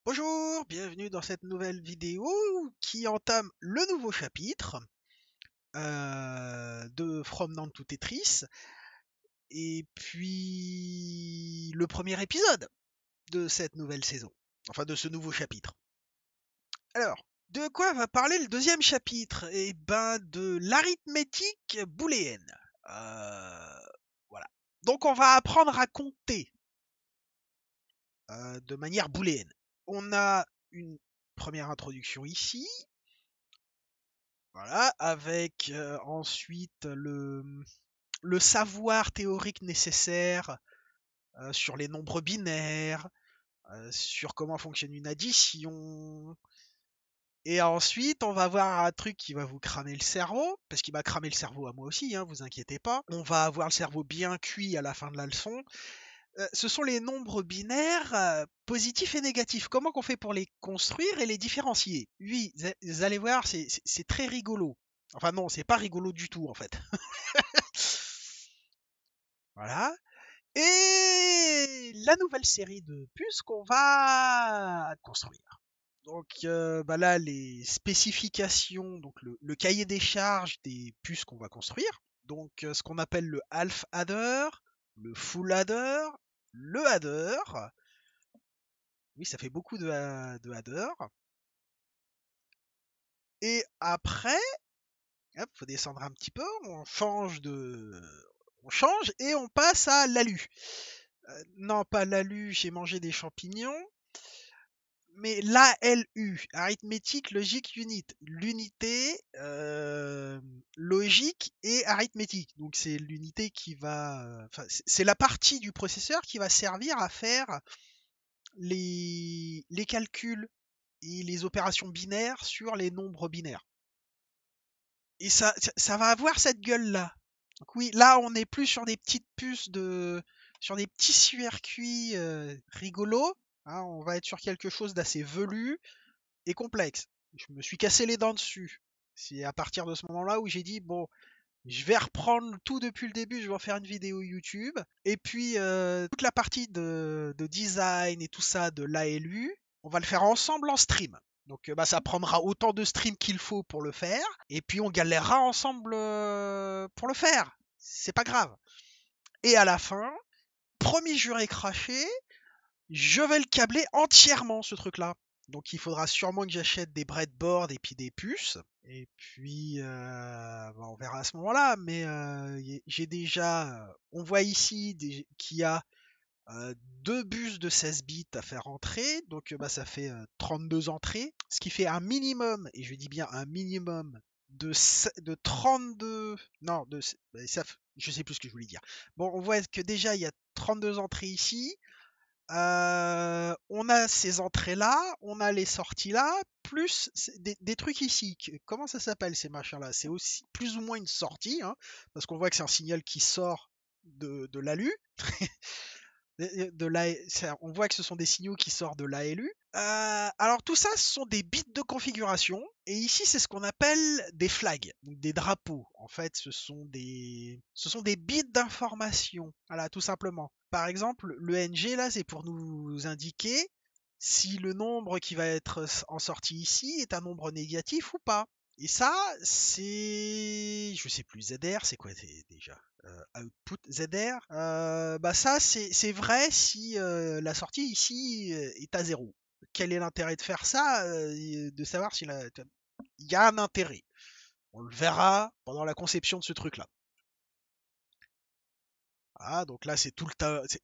Bonjour, bienvenue dans cette nouvelle vidéo qui entame le nouveau chapitre de From Nantes to Tetris et puis le premier épisode de cette nouvelle saison, enfin de ce nouveau chapitre. Alors, de quoi va parler le deuxième chapitre? Eh ben de l'arithmétique booléenne. Voilà. Donc on va apprendre à compter de manière booléenne. On a une première introduction ici. Voilà, avec ensuite le savoir théorique nécessaire sur les nombres binaires, sur comment fonctionne une addition. Et ensuite, on va voir un truc qui va vous cramer le cerveau, parce qu'il m'a cramé le cerveau à moi aussi, hein, vous inquiétez pas. On va avoir le cerveau bien cuit à la fin de la leçon. Ce sont les nombres binaires positifs et négatifs. Comment qu'on fait pour les construire et les différencier? Oui, vous allez voir, c'est très rigolo. Enfin non, c'est pas rigolo du tout en fait. Voilà. Et la nouvelle série de puces qu'on va construire. Donc bah là, les spécifications, donc le cahier des charges des puces qu'on va construire. Donc ce qu'on appelle le half adder, le full adder, le adder. Oui, ça fait beaucoup de adder. Et après, hop, faut descendre un petit peu, on change et on passe à l'alu. Non, pas l'alu, j'ai mangé des champignons, mais l'ALU, arithmétique logique unit, l'unité logique et arithmétique. Donc c'est l'unité qui va, enfin c'est la partie du processeur qui va servir à faire les calculs et les opérations binaires sur les nombres binaires. Et ça va avoir cette gueule-là. Donc oui, là, on n'est plus sur des petites puces sur des petits circuits rigolos. Hein, on va être sur quelque chose d'assez velu et complexe. Je me suis cassé les dents dessus. C'est à partir de ce moment-là où j'ai dit, bon, je vais reprendre tout depuis le début, je vais en faire une vidéo YouTube. Et puis, toute la partie de design et tout ça de l'ALU, on va le faire ensemble en stream. Donc, bah, ça prendra autant de stream qu'il faut pour le faire. Et puis, on galérera ensemble pour le faire. C'est pas grave. Et à la fin, premier juré craché, je vais le câbler entièrement, ce truc-là. Donc il faudra sûrement que j'achète des breadboards et puis des puces. Et puis bah, on verra à ce moment-là. Mais j'ai déjà, on voit ici qu'il y a deux bus de 16 bits à faire entrer. Donc bah, ça fait 32 entrées. Ce qui fait un minimum, et je dis bien un minimum, de 32... Non, bah, je sais plus ce que je voulais dire. Bon, on voit que déjà il y a 32 entrées ici. On a ces entrées-là, on a les sorties-là, plus des trucs ici. Comment ça s'appelle ces machins-là? C'est aussi plus ou moins une sortie, hein, parce qu'on voit que c'est un signal qui sort de l'ALU. On voit que ce sont des signaux qui sortent de l'ALU. Alors tout ça, ce sont des bits de configuration. Et ici, c'est ce qu'on appelle des flags, donc des drapeaux. En fait, ce sont des bits d'information. Voilà, tout simplement. Par exemple, le NG, là, c'est pour nous indiquer si le nombre qui va être en sortie ici est un nombre négatif ou pas. Et ça, c'est... Je sais plus, ZR, c'est quoi déjà output ZR? Bah ça, c'est vrai si la sortie ici est à 0. Quel est l'intérêt de faire ça? De savoir si il y a un intérêt. On le verra pendant la conception de ce truc-là. Ah, donc là, c'est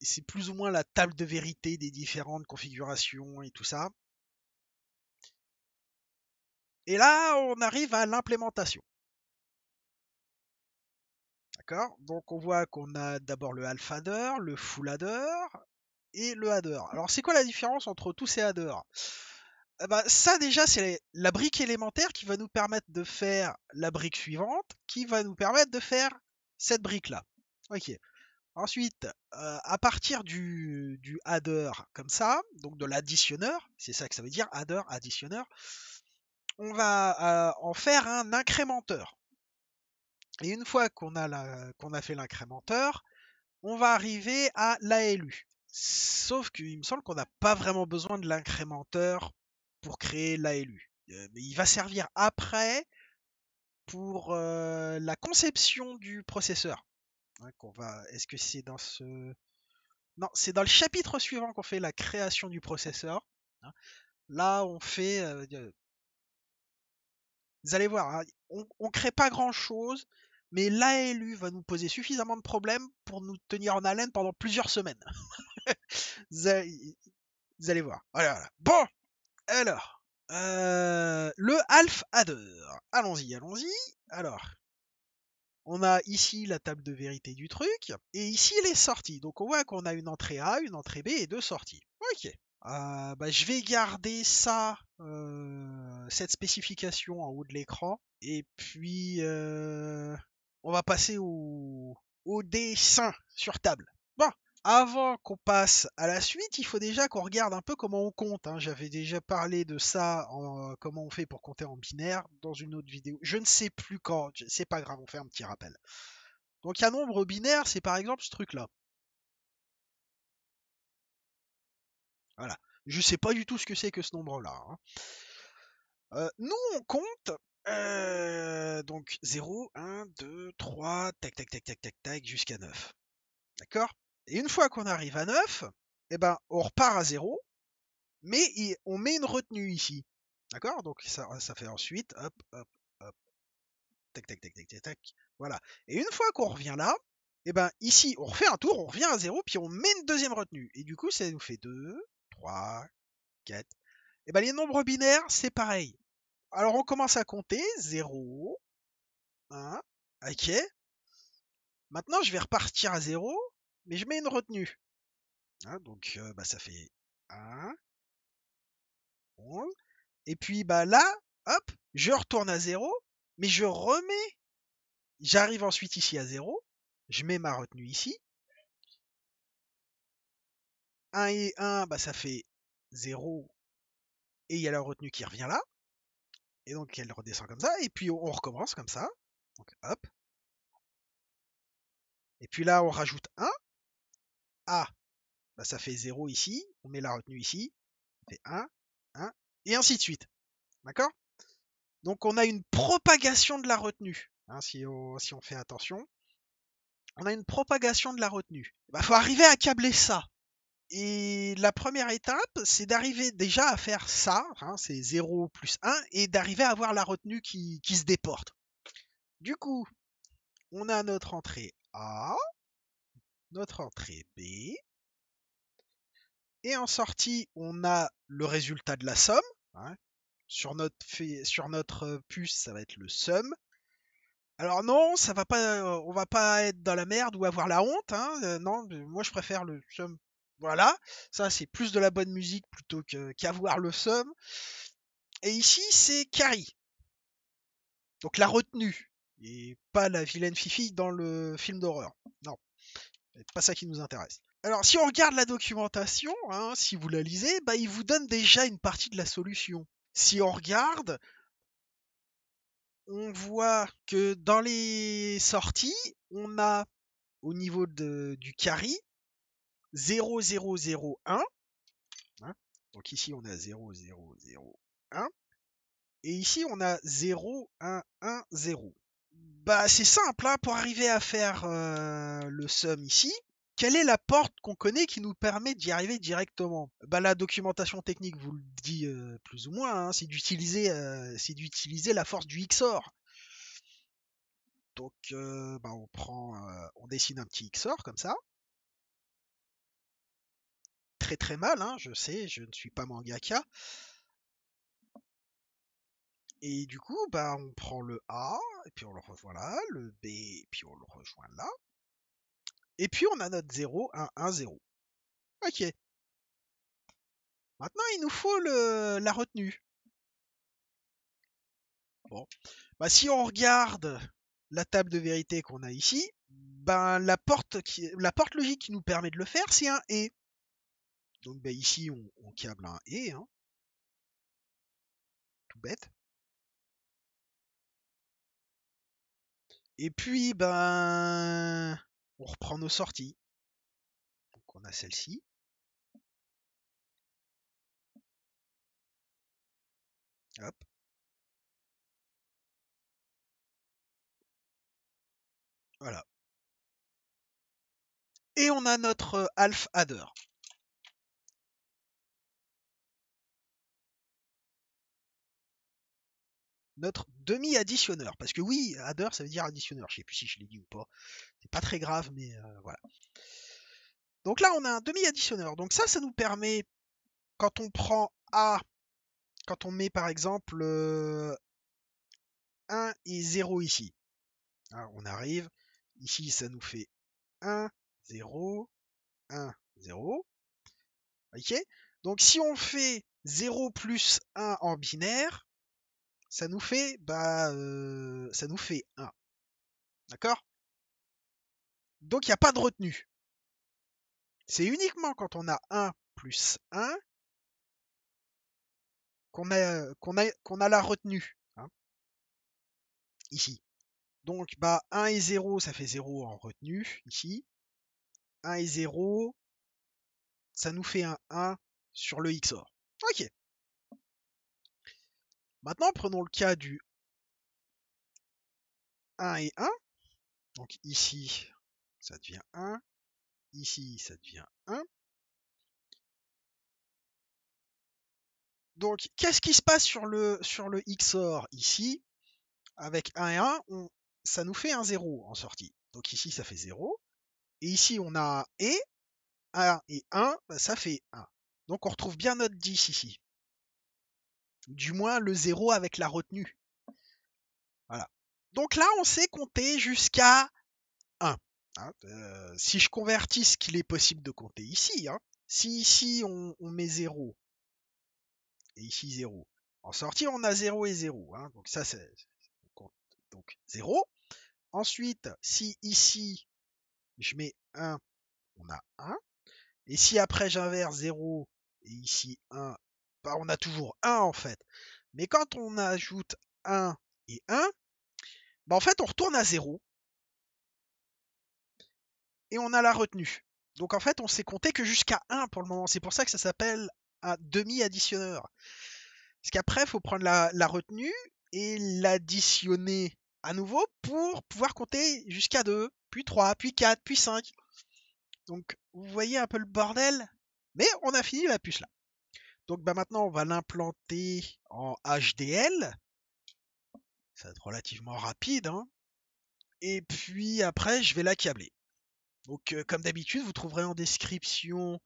c'est plus ou moins la table de vérité des différentes configurations et tout ça. Et là, on arrive à l'implémentation. D'accord? Donc on voit qu'on a d'abord le half adder, le full adder et le adder. Alors c'est quoi la différence entre tous ces adders? Eh ben, ça déjà c'est la brique élémentaire qui va nous permettre de faire la brique suivante, qui va nous permettre de faire cette brique-là. Ok. Ensuite, à partir du adder comme ça, donc de l'additionneur, c'est ça que ça veut dire, adder, additionneur, on va en faire un incrémenteur. Et une fois qu'on a fait l'incrémenteur, on va arriver à l'ALU. Sauf qu'il me semble qu'on n'a pas vraiment besoin de l'incrémenteur pour créer l'ALU. Mais il va servir après pour la conception du processeur. Hein, Est-ce que c'est dans ce... Non, c'est dans le chapitre suivant qu'on fait la création du processeur. Hein. Là, on fait... vous allez voir, hein, on crée pas grand-chose, mais l'ALU va nous poser suffisamment de problèmes pour nous tenir en haleine pendant plusieurs semaines. Vous allez, vous allez voir. Voilà, voilà. Bon, alors, le Alf Adder. Allons-y, allons-y. Alors, on a ici la table de vérité du truc, et ici les sorties. Donc on voit qu'on a une entrée A, une entrée B et deux sorties. Ok. Je vais garder ça, cette spécification en haut de l'écran, et puis on va passer au dessin sur table. Bon, avant qu'on passe à la suite, il faut déjà qu'on regarde un peu comment on compte. Hein. J'avais déjà parlé de ça, comment on fait pour compter en binaire dans une autre vidéo. Je ne sais plus quand, c'est pas grave, on fait un petit rappel. Donc un nombre binaire, c'est par exemple ce truc-là. Voilà. Je sais pas du tout ce que c'est que ce nombre-là. Hein. Nous, on compte donc 0, 1, 2, 3, tac, tac, tac, tac, tac, tac, jusqu'à 9. D'accord. Et une fois qu'on arrive à 9, eh ben, on repart à 0, mais on met une retenue ici. D'accord. Donc ça fait ensuite, hop, hop, hop, tac, tac, tac, tac, tac, tac. Voilà. Et une fois qu'on revient là, eh ben, ici, on refait un tour, on revient à 0, puis on met une deuxième retenue. Et du coup, ça nous fait 2, 3, 4. Et ben, les nombres binaires, c'est pareil. Alors, on commence à compter. 0, 1, ok. Maintenant, je vais repartir à 0, mais je mets une retenue. Hein, donc, ça fait 1, 11. Et puis, là, hop, je retourne à 0, mais je remets. J'arrive ensuite ici à 0. Je mets ma retenue ici. 1 et 1, ça fait 0. Et il y a la retenue qui revient là. Et donc, elle redescend comme ça. Et puis, on recommence comme ça. Donc, hop. Et puis là, on rajoute 1. Ah, ça fait 0 ici. On met la retenue ici. Ça fait 1, 1. Et ainsi de suite. D'accord. Donc, on a une propagation de la retenue. Hein, si on fait attention. On a une propagation de la retenue. Il faut arriver à câbler ça. Et la première étape, c'est d'arriver déjà à faire ça, hein, c'est 0 plus 1, et d'arriver à avoir la retenue qui se déporte. Du coup, on a notre entrée A, notre entrée B, et en sortie, on a le résultat de la somme. Hein. Sur notre puce, ça va être le sum. Alors non, ça va pas, on va pas être dans la merde ou avoir la honte. Hein. Non, moi je préfère le sum. Voilà, ça c'est plus de la bonne musique plutôt qu'avoir le sum. Et ici c'est carry, donc la retenue, et pas la vilaine fifi dans le film d'horreur. Non, c'est pas ça qui nous intéresse. Alors si on regarde la documentation, hein, si vous la lisez, il vous donne déjà une partie de la solution. Si on regarde, on voit que dans les sorties, on a au niveau du carry 0, 0, 0, 1. Hein. Donc ici, on a 0, 0, 0, 1. Et ici, on a 0, 1, 1, 0. C'est simple, hein, pour arriver à faire le sum ici. Quelle est la porte qu'on connaît qui nous permet d'y arriver directement? La documentation technique vous le dit plus ou moins, hein, c'est d'utiliser la force du XOR. Donc, on dessine un petit XOR comme ça. Très très mal, hein, je sais, je ne suis pas mangaka. Et du coup, on prend le A, et puis on le rejoint là, le B, et puis on le rejoint là. Et puis on a notre 0, 1, 1, 0. Ok. Maintenant, il nous faut la retenue. Bon. Si on regarde la table de vérité qu'on a ici, la porte logique qui nous permet de le faire, c'est un et. Donc ici, on câble un et, hein. Tout bête. Et puis, on reprend nos sorties. Donc on a celle-ci. Hop. Voilà. Et on a notre half adder. Notre demi-additionneur. Parce que oui, adder, ça veut dire additionneur. Je sais plus si je l'ai dit ou pas. C'est pas très grave, mais voilà. Donc là, on a un demi-additionneur. Donc ça nous permet, quand on prend A, quand on met par exemple 1 et 0 ici. Hein, on arrive, ici ça nous fait 1, 0, 1, 0. Ok. Donc si on fait 0 plus 1 en binaire, ça nous fait, ça nous fait 1. D'accord? Donc il n'y a pas de retenue. C'est uniquement quand on a 1 plus 1 qu'on a la retenue. Hein, ici. Donc 1 et 0, ça fait 0 en retenue, ici. 1 et 0, ça nous fait un 1 sur le XOR. Ok. Maintenant, prenons le cas du 1 et 1. Donc ici, ça devient 1. Ici, ça devient 1. Donc, qu'est-ce qui se passe sur le XOR ici? Avec 1 et 1, ça nous fait un 0 en sortie. Donc ici, ça fait 0. Et ici, on a un 1 et 1, ça fait 1. Donc on retrouve bien notre 10 ici. Du moins le 0 avec la retenue. Voilà. Donc là, on sait compter jusqu'à 1. Hein, si je convertis ce qu'il est possible de compter ici, hein, si ici on met 0 et ici 0, en sortie on a 0 et 0. Hein, donc ça c'est donc 0. Ensuite, si ici je mets 1, on a 1. Et si après j'inverse 0 et ici 1, on a toujours 1 en fait. Mais quand on ajoute 1 et 1, en fait on retourne à 0 et on a la retenue. Donc en fait on sait compter que jusqu'à 1 pour le moment. C'est pour ça que ça s'appelle un demi-additionneur. Parce qu'après il faut prendre la retenue et l'additionner à nouveau pour pouvoir compter jusqu'à 2, puis 3, puis 4, puis 5. Donc vous voyez un peu le bordel. Mais on a fini la puce là. Donc maintenant, on va l'implanter en HDL. Ça va être relativement rapide. Hein. Et puis après, je vais l'accabler. Donc comme d'habitude, vous trouverez en description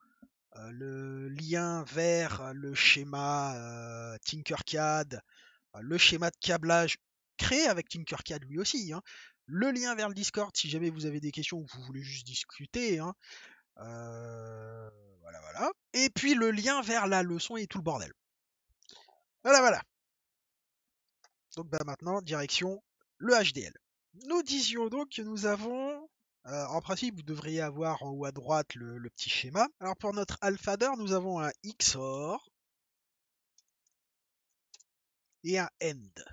le lien vers le schéma Tinkercad, le schéma de câblage créé avec Tinkercad lui aussi. Hein. Le lien vers le Discord si jamais vous avez des questions ou vous voulez juste discuter. Hein. Voilà, voilà. Et puis le lien vers la leçon et tout le bordel. Voilà, voilà. Donc maintenant, direction le HDL. Nous disions donc que nous avons, en principe, vous devriez avoir en haut à droite le petit schéma. Alors pour notre alphader, nous avons un XOR et un AND.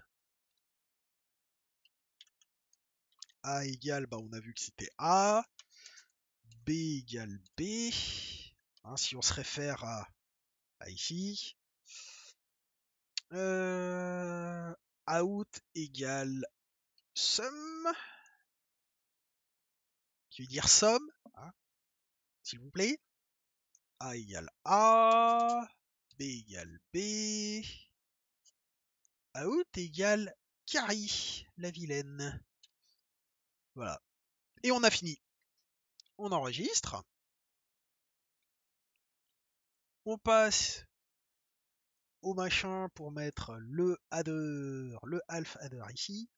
A égale, on a vu que c'était A, B égale B. Hein, si on se réfère à ici. Out égale sum, qui veut dire somme, hein, s'il vous plaît. A égale A, B égale B, out égale Carrie, la vilaine. Voilà. Et on a fini. On enregistre. On passe au machin pour mettre le adder, le half adder ici.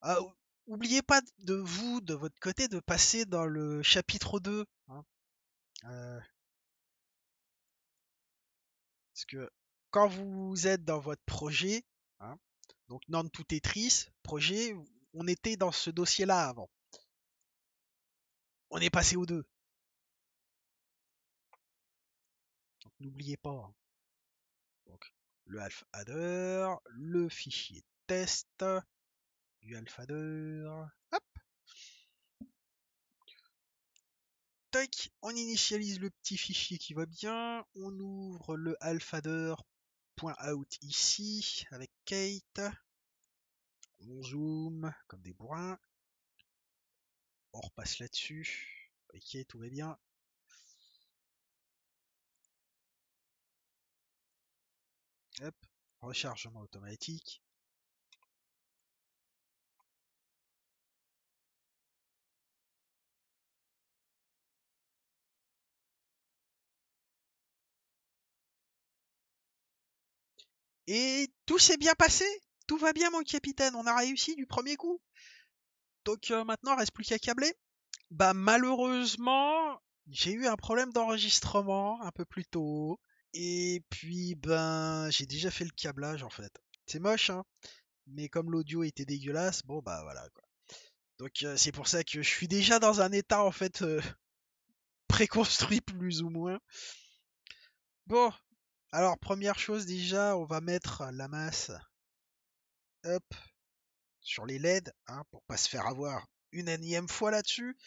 Ah, oubliez pas de votre côté, de passer dans le chapitre 2. Hein. Parce que quand vous êtes dans votre projet, hein, donc non tout Tetris, projet, on était dans ce dossier-là avant. On est passé aux deux. Donc n'oubliez pas. Hein. Donc, le alpha adder, le fichier test du alpha adder. Hop. Tac, on initialise le petit fichier qui va bien. On ouvre le alpha adder point out ici avec Kate. On zoom comme des bourrins. On repasse là-dessus. Ok, tout va bien. Hop, rechargement automatique. Et tout s'est bien passé. Tout va bien, mon capitaine. On a réussi du premier coup. Donc maintenant, il reste plus qu'à câbler. Bah malheureusement, j'ai eu un problème d'enregistrement un peu plus tôt. Et puis ben j'ai déjà fait le câblage en fait. C'est moche hein, mais comme l'audio était dégueulasse, bon bah voilà quoi. Donc c'est pour ça que je suis déjà dans un état en fait préconstruit plus ou moins. Bon, alors première chose déjà, on va mettre la masse hop sur les LED hein, pour pas se faire avoir une énième fois là-dessus.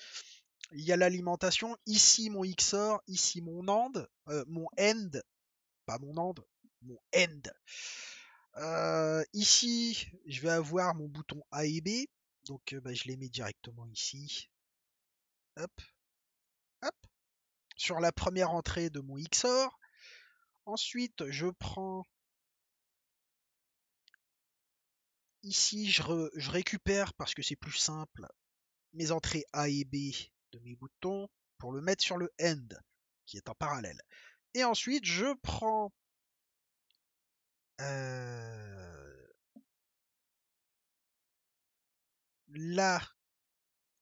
Il y a l'alimentation, ici mon XOR, ici mon AND, mon END, pas mon AND, mon END. Ici, je vais avoir mon bouton A et B, donc bah, je les mets directement ici. Hop, hop, sur la première entrée de mon XOR. Ensuite, je prends ici, je récupère parce que c'est plus simple mes entrées A et B de mes boutons pour le mettre sur le END qui est en parallèle. Et ensuite, je prends la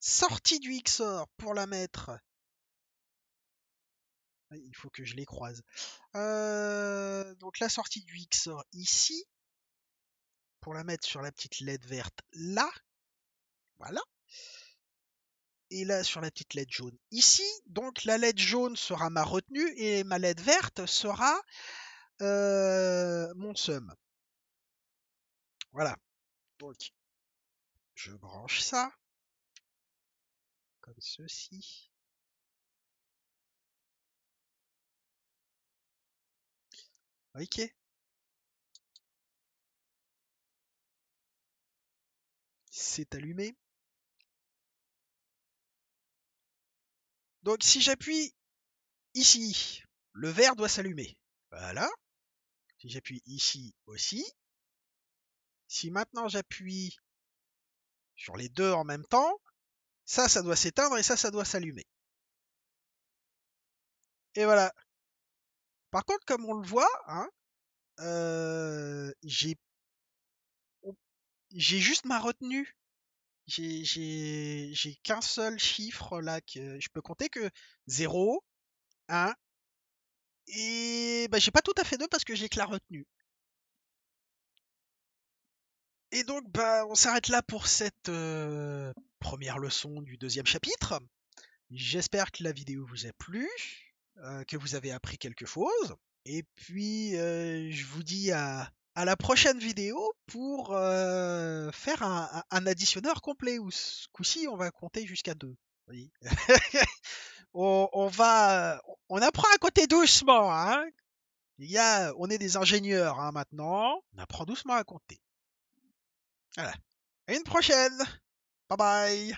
sortie du XOR pour la mettre. Il faut que je les croise. Donc la sortie du XOR ici pour la mettre sur la petite LED verte là. Voilà. Et là sur la petite LED jaune ici. Donc la LED jaune sera ma retenue et ma LED verte sera mon sum. Voilà. Donc je branche ça comme ceci. Ok. C'est allumé. Donc si j'appuie ici, le vert doit s'allumer. Voilà. Si j'appuie ici aussi. Si maintenant j'appuie sur les deux en même temps, ça doit s'éteindre et ça doit s'allumer. Et voilà. Par contre, comme on le voit, hein, j'ai juste ma retenue. J'ai qu'un seul chiffre là que je peux compter que 0, 1, et bah, j'ai pas tout à fait 2 parce que j'ai que la retenue. Et donc bah on s'arrête là pour cette première leçon du deuxième chapitre. J'espère que la vidéo vous a plu, que vous avez appris quelque chose. Et puis je vous dis à la prochaine vidéo pour faire un additionneur complet. Où ce coup-ci, on va compter jusqu'à 2. Oui. On apprend à compter doucement. Hein. On est des ingénieurs hein, maintenant. On apprend doucement à compter. Voilà. À une prochaine. Bye bye.